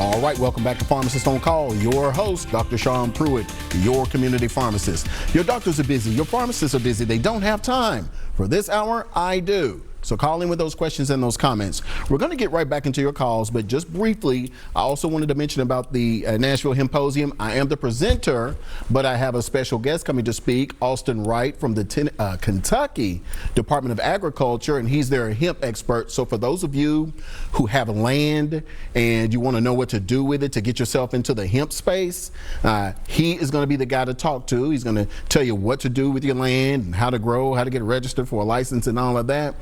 All right, welcome back to Pharmacist on Call. Your host, Dr. Sean Pruitt, your community pharmacist. Your doctors are busy, your pharmacists are busy. They don't have time. For this hour, I do. So call in with those questions and those comments. We're going to get right back into your calls, but just briefly, I also wanted to mention about the Nashville Hymposium. I am the presenter, but I have a special guest coming to speak, Austin Wright from the Kentucky Department of Agriculture, and he's their hemp expert. So for those of you who have land and you want to know what to do with it to get yourself into the hemp space, he is going to be the guy to talk to. He's going to tell you what to do with your land and how to grow, how to get registered for a license and all of that.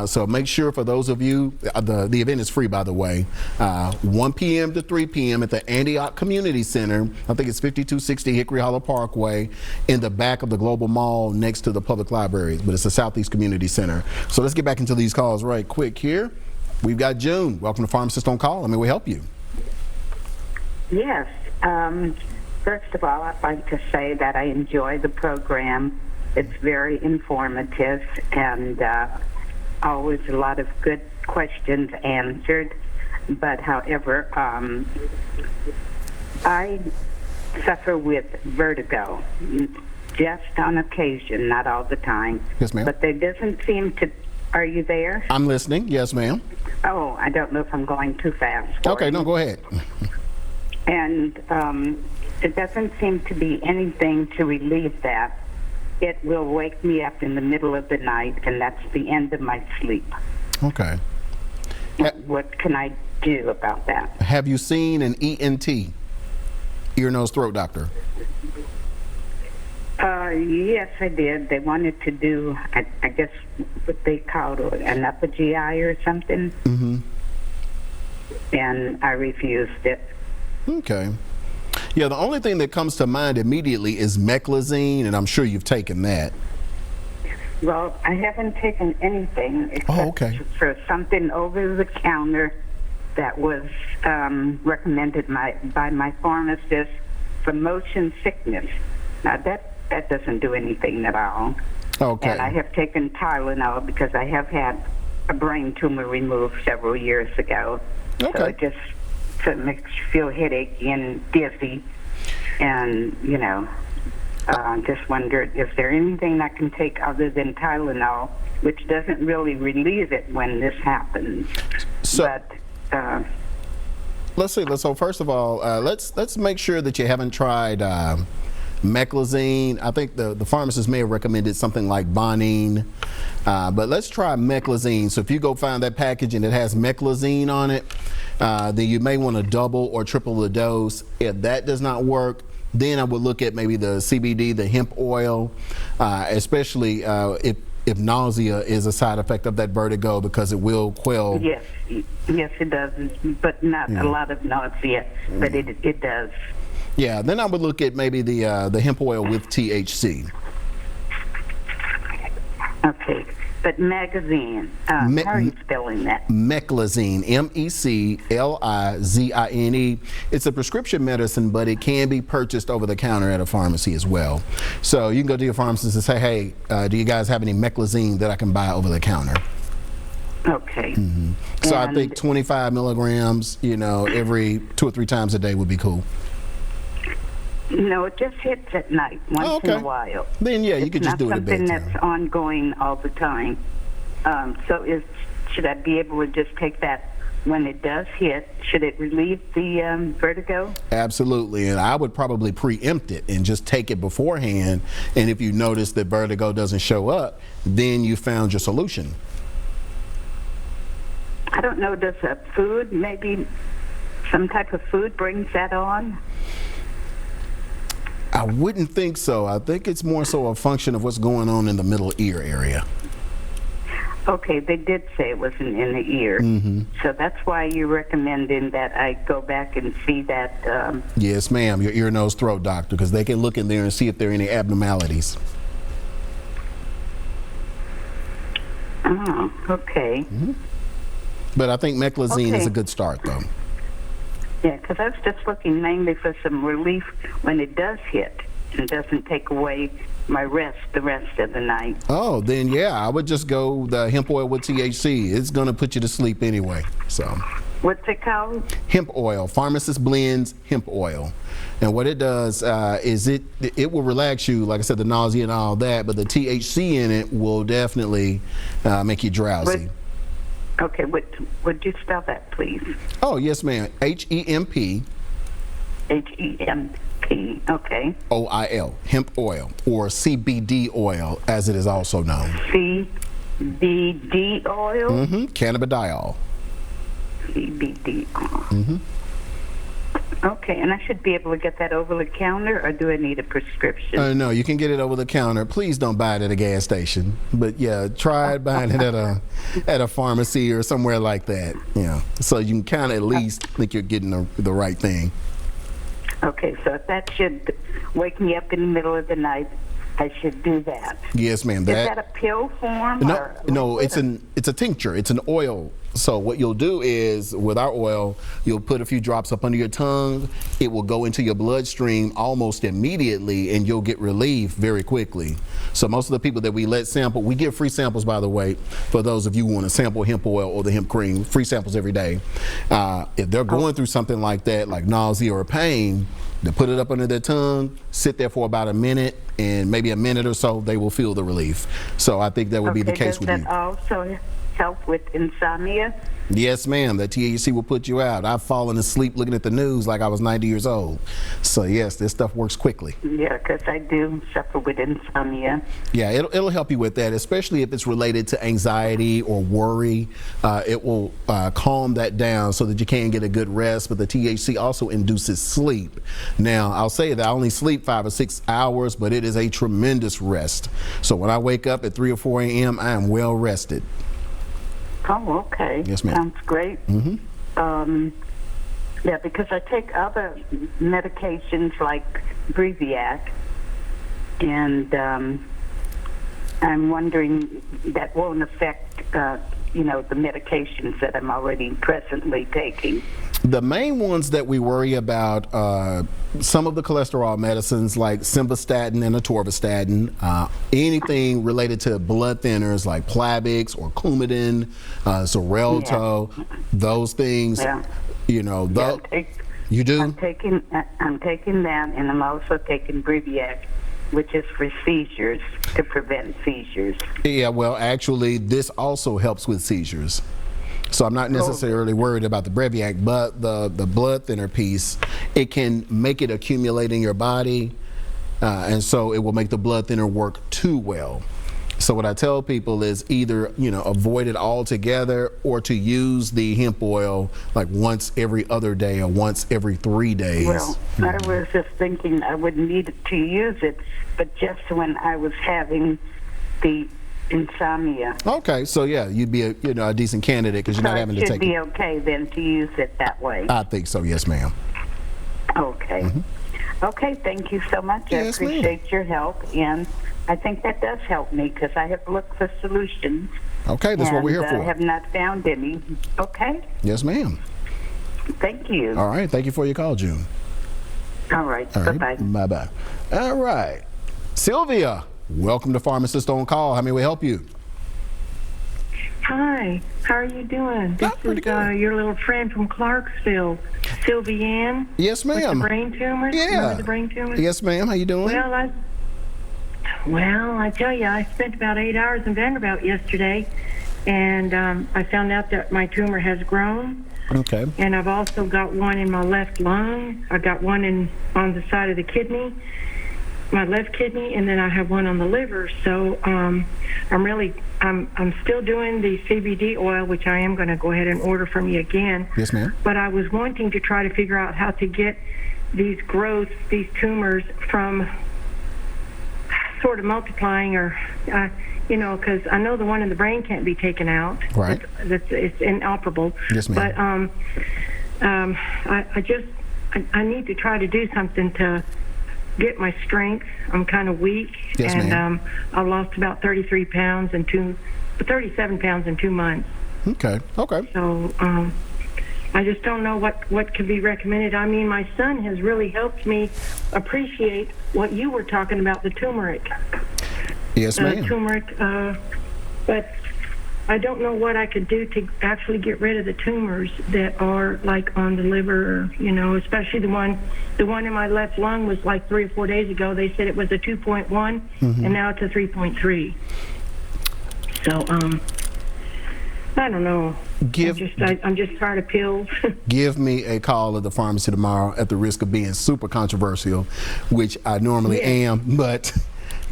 So make sure for those of you, the event is free, by the way, 1 p.m. to 3 p.m. at the Antioch Community Center. I think it's 5260 Hickory Hollow Parkway in the back of the Global Mall next to the public library, but it's the Southeast Community Center. So let's get back into these calls right quick here. We've got June. Welcome to Pharmacist on Call. How may we help you? Yes. First of all, I'd like to say that I enjoy the program. It's very informative and always a lot of good questions answered. But however, I suffer with vertigo, just on occasion, not all the time. Yes, ma'am. But there doesn't seem to, are you there? I'm listening. Yes, ma'am. Oh, I don't know if I'm going too fast. Okay, no, go ahead. And it doesn't seem to be anything to relieve that. It will wake me up in the middle of the night, and that's the end of my sleep. Okay. What can I do about that? Have you seen an ENT, ear, nose, throat doctor? Yes, I did. They wanted to do, I guess, what they called an upper GI or something. Mm-hmm. And I refused it. Okay. Yeah, the only thing that comes to mind immediately is meclizine, and I'm sure you've taken that. Well, I haven't taken anything except for something over the counter that was recommended by my pharmacist for motion sickness. Now, that doesn't do anything at all. Okay. And I have taken Tylenol because I have had a brain tumor removed several years ago. Okay. So it just makes you feel headachy and dizzy. And, you know, just wondered if there anything I can take other than Tylenol, which doesn't really relieve it when this happens. So, but let's see. So first of all, let's make sure that you haven't tried meclizine. I think the pharmacist may have recommended something like Bonine, but let's try meclizine. So if you go find that package and it has meclizine on it, then you may want to double or triple the dose. If that does not work, then I would look at maybe the CBD, the hemp oil, especially if nausea is a side effect of that vertigo, because it will quell. Yes, it does, but not a lot of nausea, but it does. Yeah, then I would look at maybe the hemp oil with THC. Okay, but magazine, how are you spelling that? Meclizine, M-E-C-L-I-Z-I-N-E. It's a prescription medicine, but it can be purchased over the counter at a pharmacy as well. So you can go to your pharmacist and say, hey, do you guys have any meclizine that I can buy over the counter? Okay. Mm-hmm. So I think 25 milligrams, every 2 or 3 times a day would be cool. No, it just hits at night once in a while. Then you could just do it at bedtime. It's not something that's ongoing all the time. So should I be able to just take that when it does hit? Should it relieve the vertigo? Absolutely, and I would probably preempt it and just take it beforehand. And if you notice that vertigo doesn't show up, then you found your solution. I don't know, does food, maybe some type of food brings that on? I wouldn't think so. I think it's more so a function of what's going on in the middle ear area. Okay, they did say it wasn't in the ear. Mm-hmm. So that's why you're recommending that I go back and see that. Yes, ma'am, your ear, nose, throat doctor, because they can look in there and see if there are any abnormalities. Oh, okay. Mm-hmm. But I think meclizine is a good start, though. Yeah, because I was just looking mainly for some relief when it does hit and doesn't take away my the rest of the night. Oh, then I would just go the hemp oil with THC. It's going to put you to sleep anyway. So. What's it called? Hemp oil. Pharmacist blends hemp oil. And what it does is it will relax you, like I said, the nausea and all that, but the THC in it will definitely make you drowsy. Okay, would you spell that, please? Oh, yes, ma'am. HEMP. HEMP, okay. OIL, hemp oil, or CBD oil, as it is also known. CBD oil? Mm-hmm. Cannabidiol. CBD oil. Okay, and I should be able to get that over the counter, or do I need a prescription? No, you can get it over the counter. Please don't buy it at a gas station. But yeah, try buying it at a pharmacy or somewhere like that. Yeah, so you can kind of at least think you're getting the right thing. Okay, so if that should wake me up in the middle of the night, I should do that. Yes, ma'am. Is that a pill form? No, it's a tincture. It's an oil. So what you'll do is, with our oil, you'll put a few drops up under your tongue. It will go into your bloodstream almost immediately, and you'll get relief very quickly. So most of the people that we let sample, we give free samples, by the way, for those of you who want to sample hemp oil or the hemp cream, free samples every day. If they're going through something like that, like nausea or pain, they put it up under their tongue, sit there for about a minute, and maybe a minute or so, they will feel the relief. So I think that would be the case with you. Does that also help with insomnia? Yes, ma'am. That THC will put you out. I've fallen asleep looking at the news like I was 90 years old. So yes, this stuff works quickly. Yeah, because I do suffer with insomnia. Yeah, it'll help you with that, especially if it's related to anxiety or worry. It will calm that down so that you can get a good rest. But the THC also induces sleep. Now, I'll say that I only sleep 5 or 6 hours, but it is a tremendous rest. So when I wake up at 3 or 4 a.m., I am well rested. Oh, okay. Yes, ma'am. Sounds great. Yeah, because I take other medications like Breviac, and I'm wondering that won't affect, the medications that I'm already presently taking. The main ones that we worry about, some of the cholesterol medicines like simvastatin and atorvastatin, anything related to blood thinners like Plavix or Coumadin, Xarelto, those things, you do? I'm taking that, and I'm also taking Breviac, which is for seizures, to prevent seizures. Yeah, well, actually, this also helps with seizures. So I'm not necessarily worried about the Breviac, but the blood thinner piece, it can make it accumulate in your body, and so it will make the blood thinner work too well. So what I tell people is either, avoid it altogether, or to use the hemp oil like once every other day or once every 3 days. Well, I was just thinking I wouldn't need to use it, but just when I was having the insomnia. Okay, so yeah, you'd be a decent candidate because you're not having to take it. It should be okay then to use it that way. I think so, yes, ma'am. Okay. Okay, thank you so much. Yes, I appreciate your help, and I think that does help me because I have looked for solutions. Okay, that's what we're here for. I have not found any. Okay? Yes, ma'am. Thank you. All right, thank you for your call, June. All right, bye-bye. Bye-bye. All right. Sylvia, welcome to Pharmacist on Call. How may we help you? Hi, how are you doing? This is your little friend from Clarksville, Sylvia Ann. Yes, ma'am. With the brain tumors? Yeah. Remember the brain tumors? Yes, ma'am. How you doing? Well, I tell you, I spent about 8 hours in Vanderbilt yesterday, and I found out that my tumor has grown. Okay. And I've also got one in my left lung. I got one on the side of the kidney, my left kidney, and then I have one on the liver. So I'm still doing the CBD oil, which I am going to go ahead and order from you again. Yes, ma'am. But I was wanting to try to figure out how to get these growths, these tumors, from sort of multiplying, or because I know the one in the brain can't be taken out. Right. It's inoperable. Yes, ma'am. But I need to try to do something to get my strength. I'm kind of weak. Yes, and ma'am. I've lost about 37 pounds in 2 months. Okay. So I just don't know what could be recommended. I mean, my son has really helped me appreciate what you were talking about, the turmeric. Yes, ma'am. Turmeric, but I don't know what I could do to actually get rid of the tumors that are like on the liver, especially the one in my left lung was like 3 or 4 days ago. They said it was a 2.1 and now it's a 3.3. So, I don't know. I'm just tired of pills. Give me a call at the pharmacy tomorrow at the risk of being super controversial, which I normally am, but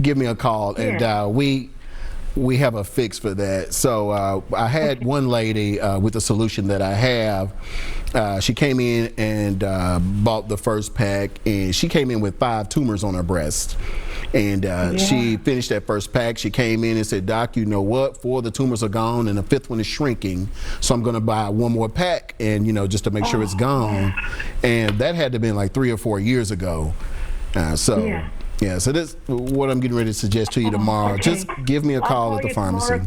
give me a call and we have a fix for that. So I had one lady with a solution that I have. She came in and bought the first pack, and she came in with 5 tumors on her breast. And she finished that first pack. She came in and said, "Doc, you know what? 4 of the tumors are gone and the 5th one is shrinking. So I'm going to buy 1 more pack and, just to make sure it's gone." And that had to have been like 3 or 4 years ago. So this what I'm getting ready to suggest to you tomorrow. Okay. Just give me a call at the pharmacy.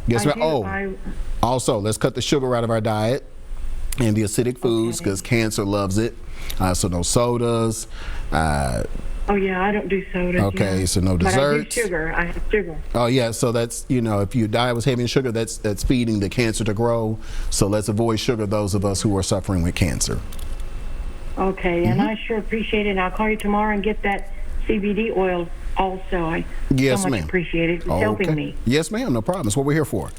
Yes, ma'am. Also, let's cut the sugar out of our diet and the acidic foods because cancer loves it. So no sodas. Oh yeah, I don't do sodas. Okay, so no desserts. But I do sugar. I have sugar. Oh yeah, so that's if your diet was heavy in sugar, that's feeding the cancer to grow. So let's avoid sugar. Those of us who are suffering with cancer. Okay, and I sure appreciate it. And I'll call you tomorrow and get that CBD oil also. I so much appreciate it. It's helping me. Yes, ma'am. No problem. That's what we're here for.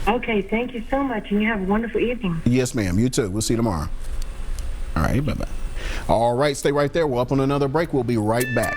Okay, thank you so much, and you have a wonderful evening. Yes, ma'am. You too. We'll see you tomorrow. All right, bye-bye. All right, stay right there. We're up on another break. We'll be right back.